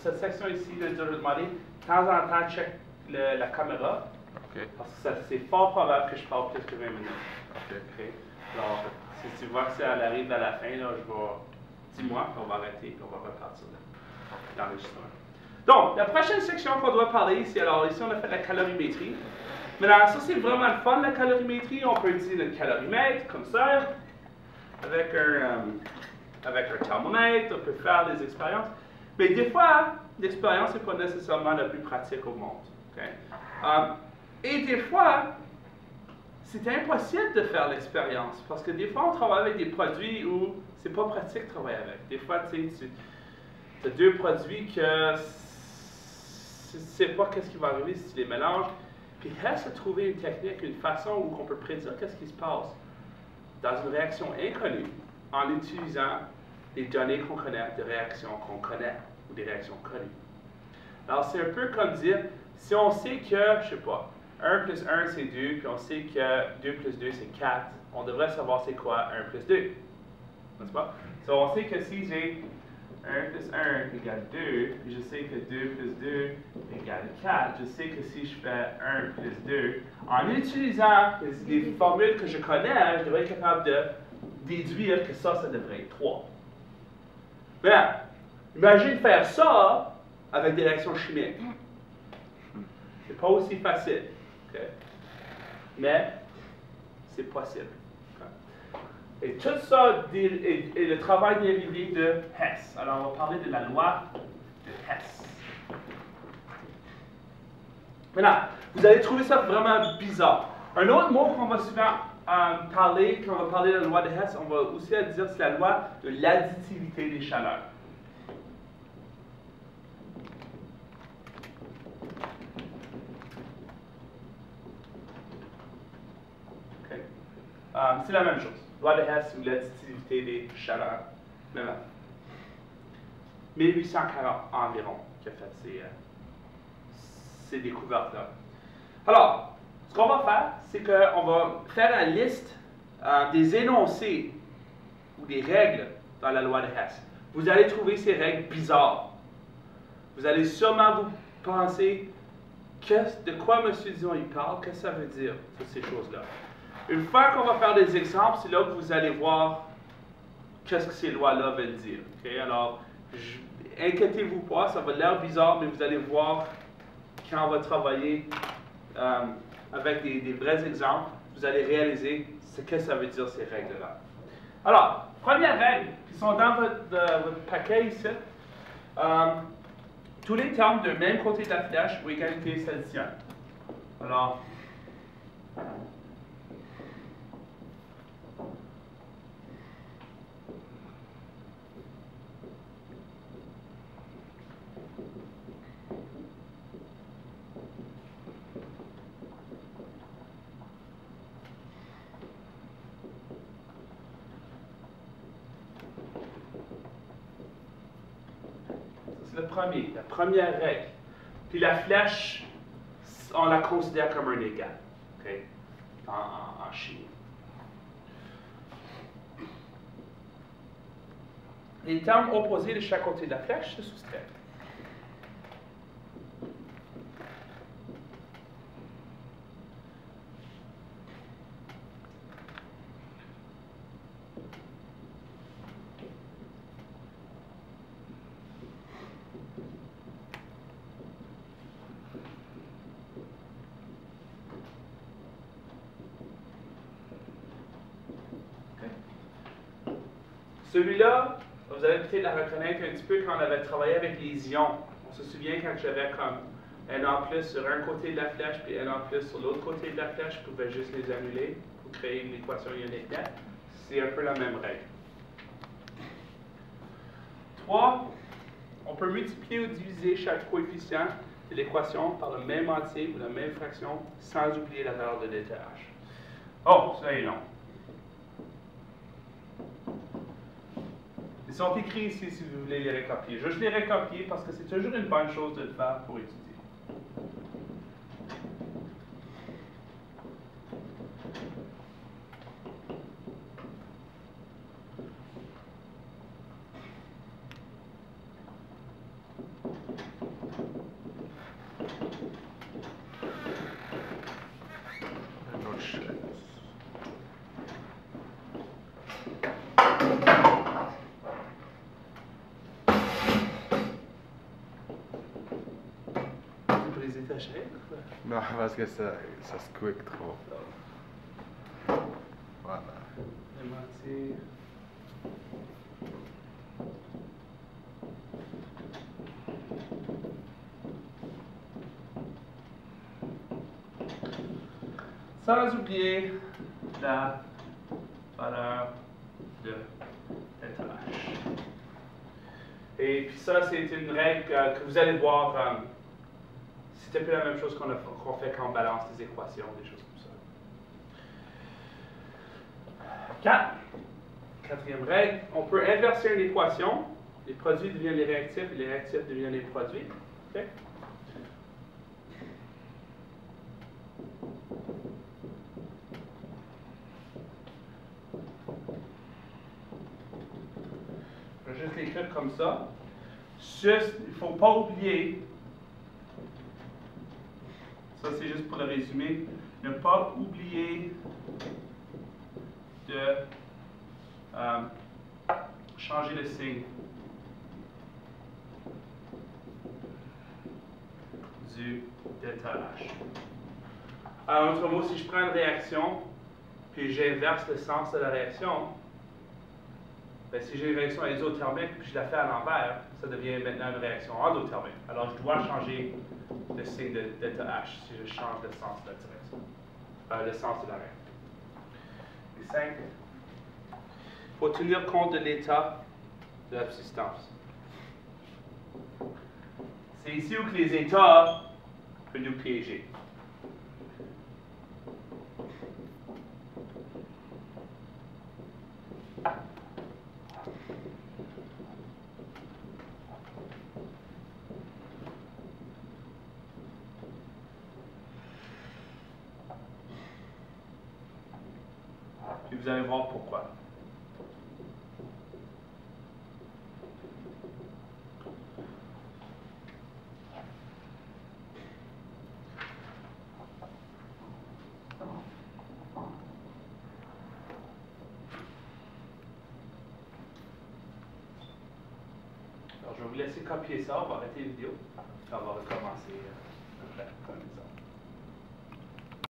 cette section ici, je vais demander, de temps en temps, check la caméra. OK. Parce que c'est fort probable que je parle plus que 20 minutes. OK. OK? Alors, si tu vois que ça arrive à la fin, là, dis-moi, on va arrêter et on va repartir l'enregistrement. Donc, la prochaine section qu'on doit parler, c'est alors ici on a fait la calorimétrie. Maintenant, ça c'est vraiment le fun, la calorimétrie. On peut utiliser le calorimètre comme ça, avec un thermomètre, on peut faire des expériences. Mais des fois, l'expérience n'est pas nécessairement la plus pratique au monde. Okay? Et des fois, c'est impossible de faire l'expérience parce que des fois, on travaille avec des produits où c'est pas pratique de travailler avec. Des fois, tu as deux produits que tu ne sais pas qu'est-ce qui va arriver si tu les mélanges. Puis, reste à trouver une technique, une façon où on peut prédire qu'est-ce qui se passe dans une réaction inconnue en utilisant des données qu'on connaît, des réactions qu'on connaît ou des réactions connues. Alors, c'est un peu comme dire, si on sait que, je sais pas, 1 plus 1 c'est 2, puis on sait que 2 plus 2 c'est 4, on devrait savoir c'est quoi 1 plus 2. N'est-ce pas? So, on sait que si j'ai 1 plus 1 égale 2, puis je sais que 2 plus 2 égale 4, je sais que si je fais 1 plus 2, en utilisant les formules que je connais, je devrais être capable de déduire que ça devrait être 3. Maintenant, imagine faire ça avec des réactions chimiques. C'est pas aussi facile. Okay? Mais c'est possible. Okay? Et tout ça est le travail dérivé de Hess. Alors, on va parler de la loi de Hess. Maintenant, vous allez trouver ça vraiment bizarre. Un autre mot qu'on va souvent parler, quand on va parler de la loi de Hess, on va aussi dire c'est la loi de l'additivité des chaleurs. C'est la même chose. Loi de Hess ou l'additivité des chaleurs. Même 1840 environ qui a fait ces découvertes-là. Alors, ce qu'on va faire, c'est qu'on va faire la liste des énoncés ou des règles dans la loi de Hess. Vous allez trouver ces règles bizarres. Vous allez sûrement vous penser de quoi M. Dion il parle, qu'est-ce que ça veut dire, toutes ces choses-là. Une fois qu'on va faire des exemples, c'est là que vous allez voir qu'est-ce que ces lois-là veulent dire. Okay? Alors, inquiétez-vous pas, ça va l'air bizarre, mais vous allez voir quand on va travailler avec des vrais exemples, vous allez réaliser ce que ça veut dire ces règles-là. Alors, première règle, qui sont dans votre paquet ici, tous les termes de même côté de la flèche ou égalité s'additionnent. Alors, c'est la première règle. Puis la flèche, on la considère comme un égal, okay? en chimie. Les termes opposés de chaque côté de la flèche se soustraient. Celui-là, vous allez peut-être la reconnaître un petit peu quand on avait travaillé avec les ions. On se souvient quand j'avais comme Na+ sur un côté de la flèche puis Na+ sur l'autre côté de la flèche, je pouvais juste les annuler pour créer une équation ionique nette. C'est un peu la même règle. 3. On peut multiplier ou diviser chaque coefficient de l'équation par le même entier ou la même fraction sans oublier la valeur de ΔH. Oh, ça est long. Ils sont écrits ici si vous voulez les recopier. Juste les recopier parce que c'est toujours une bonne chose de le faire pour étudier. détacher? Non, parce que ça squeak trop. Voilà. Aimanté. Sans oublier la valeur de θH. Et puis ça, c'est une règle que vous allez voir. C'est un peu la même chose qu'on fait quand on balance des équations, des choses comme ça. Quatrième règle, on peut inverser une équation. Les produits deviennent les réactifs et les réactifs deviennent les produits. Okay? Je vais juste l'écrire comme ça. Juste, il ne faut pas oublier, ça c'est juste pour le résumer, ne pas oublier de changer le signe du θH. En d'autres mots, si je prends une réaction, puis j'inverse le sens de la réaction, ben, si j'ai une réaction isothermique puis je la fais à l'envers, ça devient maintenant une réaction endothermique. Alors je dois changer le signe de θH si je change le sens de la direction, le sens de la réaction. Et 5, il faut tenir compte de l'état de la substance. C'est ici où que les états peuvent nous piéger. Puis vous allez voir pourquoi. Alors, je vais vous laisser copier ça, on va arrêter la vidéo, puis on va recommencer après, comme ça.